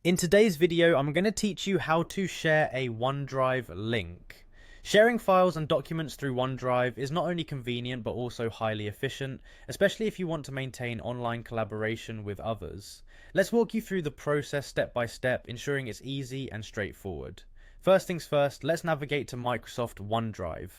In today's video, I'm going to teach you how to share a OneDrive link. Sharing files and documents through OneDrive is not only convenient but also highly efficient, especially if you want to maintain online collaboration with others. Let's walk you through the process step by step, ensuring it's easy and straightforward. First things first, let's navigate to Microsoft OneDrive.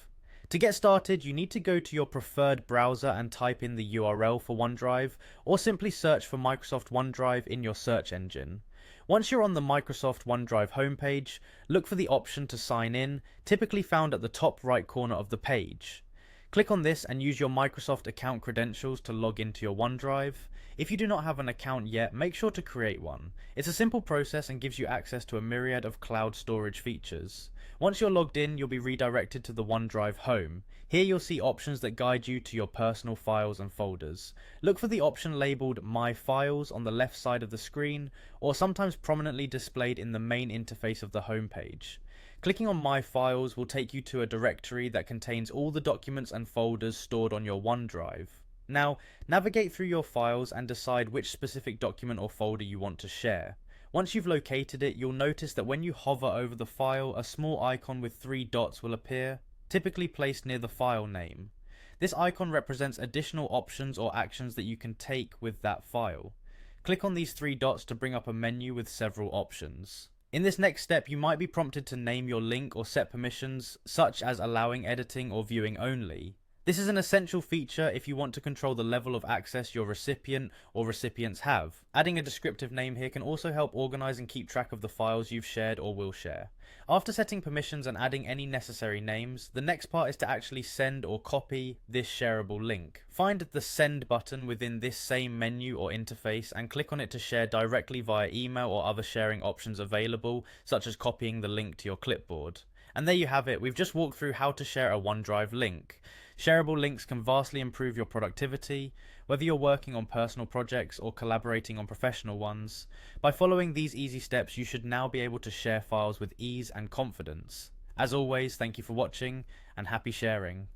To get started, you need to go to your preferred browser and type in the URL for OneDrive, or simply search for Microsoft OneDrive in your search engine. Once you're on the Microsoft OneDrive homepage, look for the option to sign in, typically found at the top right corner of the page. Click on this and use your Microsoft account credentials to log into your OneDrive. If you do not have an account yet, make sure to create one. It's a simple process and gives you access to a myriad of cloud storage features. Once you're logged in, you'll be redirected to the OneDrive home. Here you'll see options that guide you to your personal files and folders. Look for the option labelled My Files on the left side of the screen, or sometimes prominently displayed in the main interface of the homepage. Clicking on My Files will take you to a directory that contains all the documents and folders stored on your OneDrive. Now, navigate through your files and decide which specific document or folder you want to share. Once you've located it, you'll notice that when you hover over the file, a small icon with 3 dots will appear, typically placed near the file name. This icon represents additional options or actions that you can take with that file. Click on these 3 dots to bring up a menu with several options. In this next step, you might be prompted to name your link or set permissions, such as allowing editing or viewing only. This is an essential feature if you want to control the level of access your recipient or recipients have. Adding a descriptive name here can also help organize and keep track of the files you've shared or will share. After setting permissions and adding any necessary names, the next part is to actually send or copy this shareable link. Find the send button within this same menu or interface and click on it to share directly via email or other sharing options available, such as copying the link to your clipboard. And there you have it, we've just walked through how to share a OneDrive link. Shareable links can vastly improve your productivity, whether you're working on personal projects or collaborating on professional ones. By following these easy steps, you should now be able to share files with ease and confidence. As always, thank you for watching, and happy sharing.